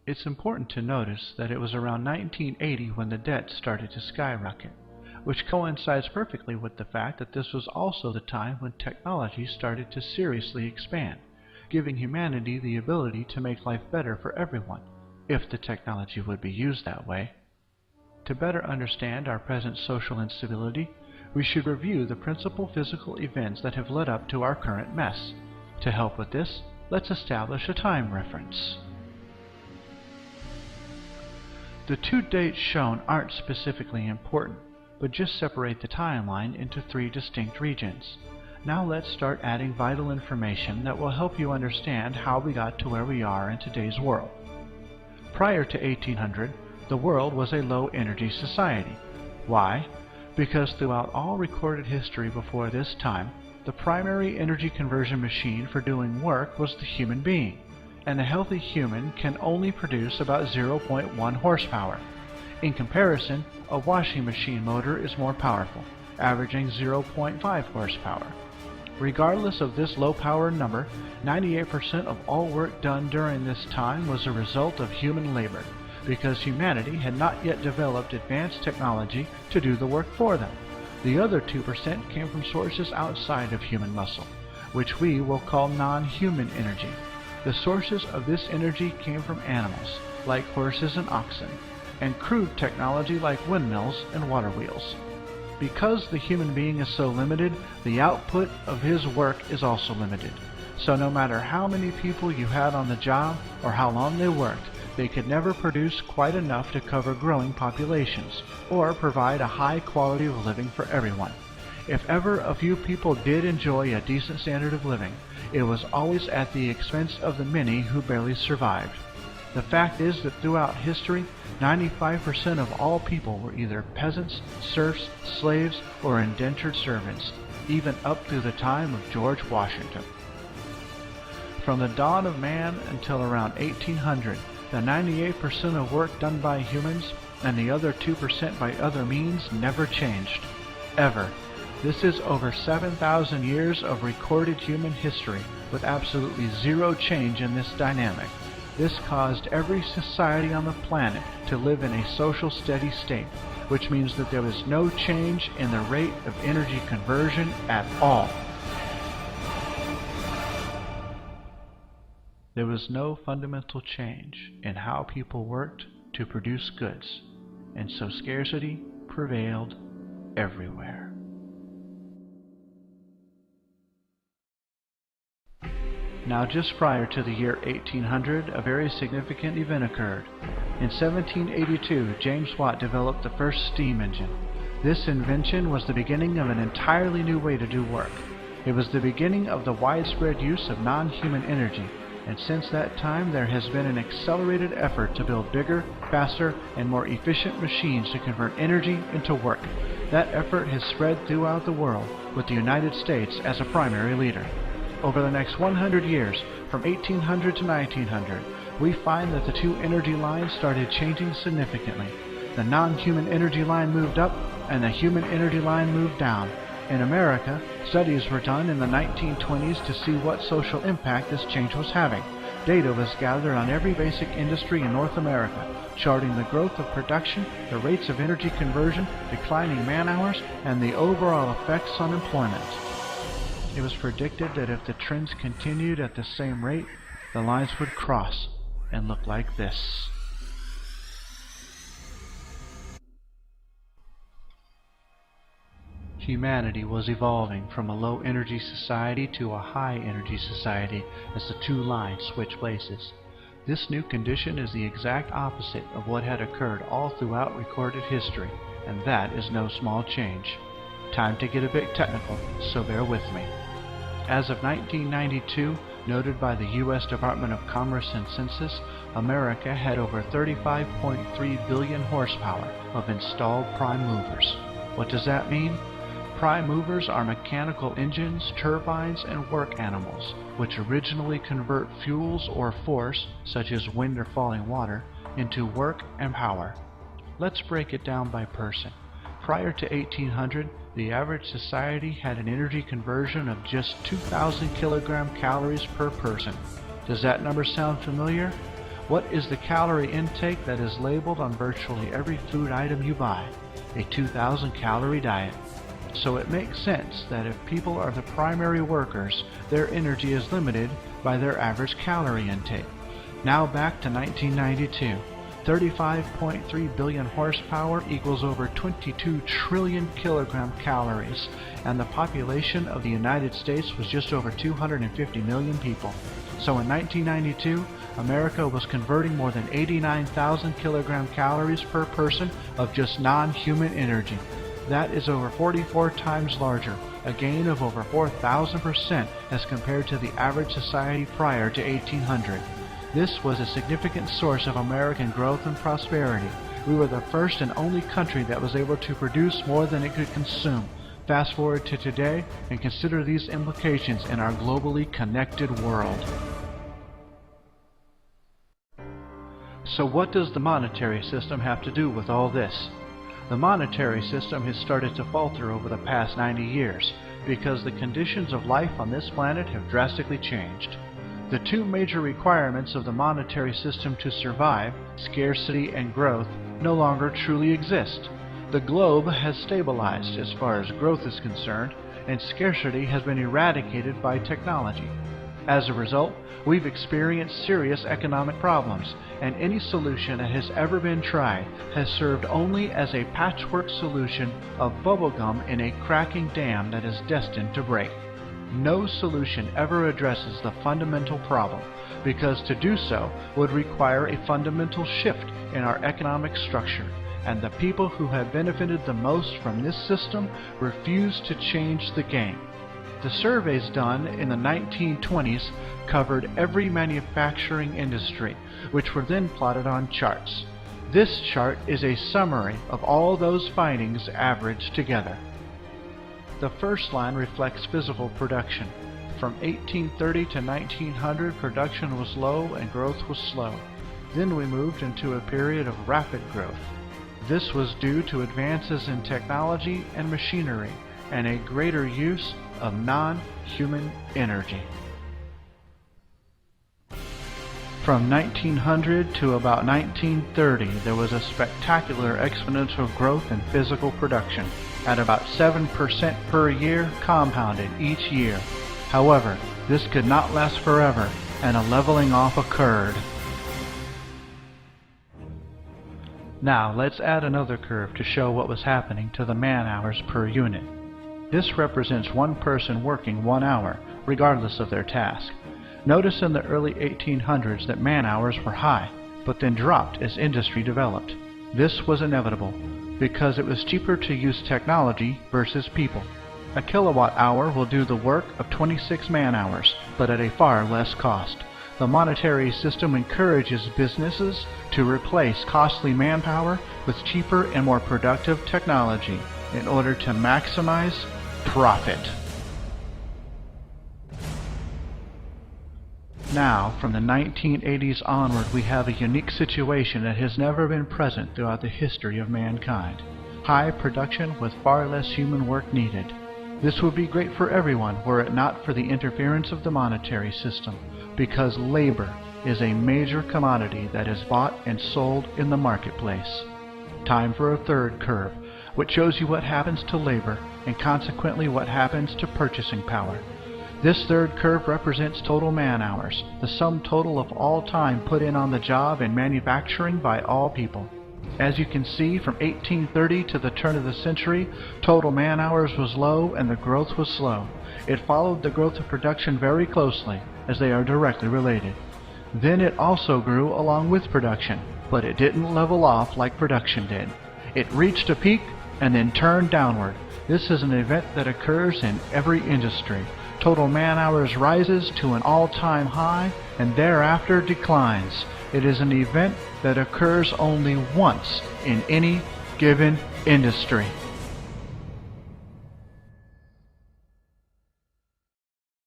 It's important to notice that it was around 1980 when the debt started to skyrocket, which coincides perfectly with the fact that this was also the time when technology started to seriously expand, giving humanity the ability to make life better for everyone, if the technology would be used that way. To better understand our present social instability, we should review the principal physical events that have led up to our current mess. To help with this, let's establish a time reference. The two dates shown aren't specifically important, but just separate the timeline into three distinct regions. Now let's start adding vital information that will help you understand how we got to where we are in today's world. Prior to 1800, the world was a low-energy society. Why? Because throughout all recorded history before this time, the primary energy conversion machine for doing work was the human being, and a healthy human can only produce about 0.1 horsepower. In comparison, a washing machine motor is more powerful, averaging 0.5 horsepower. Regardless of this low power number, 98% of all work done during this time was a result of human labor, because humanity had not yet developed advanced technology to do the work for them. The other 2% came from sources outside of human muscle, which we will call non-human energy. The sources of this energy came from animals, like horses and oxen, and crude technology like windmills and water wheels. Because the human being is so limited, the output of his work is also limited. So no matter how many people you had on the job or how long they worked, they could never produce quite enough to cover growing populations or provide a high quality of living for everyone. If ever a few people did enjoy a decent standard of living, it was always at the expense of the many who barely survived. The fact is that throughout history, 95% of all people were either peasants, serfs, slaves, or indentured servants, even up through the time of George Washington. From the dawn of man until around 1800, the 98% of work done by humans and the other 2% by other means never changed. Ever. This is over 7,000 years of recorded human history with absolutely zero change in this dynamic. This caused every society on the planet to live in a social steady state, which means that there was no change in the rate of energy conversion at all. There was no fundamental change in how people worked to produce goods, and so scarcity prevailed everywhere. Now, just prior to the year 1800, a very significant event occurred. In 1782, James Watt developed the first steam engine. This invention was the beginning of an entirely new way to do work. It was the beginning of the widespread use of non-human energy, and since that time there has been an accelerated effort to build bigger, faster, and more efficient machines to convert energy into work. That effort has spread throughout the world, with the United States as a primary leader. Over the next 100 years, from 1800 to 1900, we find that the two energy lines started changing significantly. The non-human energy line moved up, and the human energy line moved down. In America, studies were done in the 1920s to see what social impact this change was having. Data was gathered on every basic industry in North America, charting the growth of production, the rates of energy conversion, declining man hours, and the overall effects on employment. It was predicted that if the trends continued at the same rate, the lines would cross and look like this. Humanity was evolving from a low-energy society to a high-energy society as the two lines switched places. This new condition is the exact opposite of what had occurred all throughout recorded history, and that is no small change. Time to get a bit technical, so bear with me. As of 1992, noted by the U.S. Department of Commerce and Census, America had over 35.3 billion horsepower of installed prime movers. What does that mean? Prime movers are mechanical engines, turbines, and work animals, which originally convert fuels or force, such as wind or falling water, into work and power. Let's break it down by person. Prior to 1800, the average society had an energy conversion of just 2,000 kilogram calories per person. Does that number sound familiar? What is the calorie intake that is labeled on virtually every food item you buy? A 2,000 calorie diet. So it makes sense that if people are the primary workers, their energy is limited by their average calorie intake. Now back to 1992. 35.3 billion horsepower equals over 22 trillion kilogram calories, and the population of the United States was just over 250 million people. So in 1992, America was converting more than 89,000 kilogram calories per person of just non-human energy. That is over 44 times larger, a gain of over 4,000% as compared to the average society prior to 1800. This was a significant source of American growth and prosperity. We were the first and only country that was able to produce more than it could consume. Fast forward to today and consider these implications in our globally connected world. So what does the monetary system have to do with all this? The monetary system has started to falter over the past 90 years because the conditions of life on this planet have drastically changed. The two major requirements of the monetary system to survive, scarcity and growth, no longer truly exist. The globe has stabilized as far as growth is concerned, and scarcity has been eradicated by technology. As a result, we've experienced serious economic problems, and any solution that has ever been tried has served only as a patchwork solution of bubblegum in a cracking dam that is destined to break. No solution ever addresses the fundamental problem, because to do so would require a fundamental shift in our economic structure, and the people who have benefited the most from this system refuse to change the game. The surveys done in the 1920s covered every manufacturing industry, which were then plotted on charts. This chart is a summary of all those findings averaged together. The first line reflects physical production. From 1830 to 1900, production was low and growth was slow. Then we moved into a period of rapid growth. This was due to advances in technology and machinery and a greater use of non-human energy. From 1900 to about 1930, there was a spectacular exponential growth in physical production, at about 7% per year, compounded each year. However, this could not last forever, and a leveling off occurred. Now let's add another curve to show what was happening to the man-hours per unit. This represents one person working 1 hour, regardless of their task. Notice in the early 1800s that man-hours were high, but then dropped as industry developed. This was inevitable, because it was cheaper to use technology versus people. A kilowatt-hour will do the work of 26 man-hours, but at a far less cost. The monetary system encourages businesses to replace costly manpower with cheaper and more productive technology in order to maximize profit. Now, from the 1980s onward, we have a unique situation that has never been present throughout the history of mankind. High production with far less human work needed. This would be great for everyone were it not for the interference of the monetary system, because labor is a major commodity that is bought and sold in the marketplace. Time for a third curve, which shows you what happens to labor and consequently what happens to purchasing power. This third curve represents total man-hours, the sum total of all time put in on the job in manufacturing by all people. As you can see, from 1830 to the turn of the century, total man-hours was low and the growth was slow. It followed the growth of production very closely, as they are directly related. Then it also grew along with production, but it didn't level off like production did. It reached a peak and then turned downward. This is an event that occurs in every industry. Total man-hours rises to an all-time high and thereafter declines. It is an event that occurs only once in any given industry.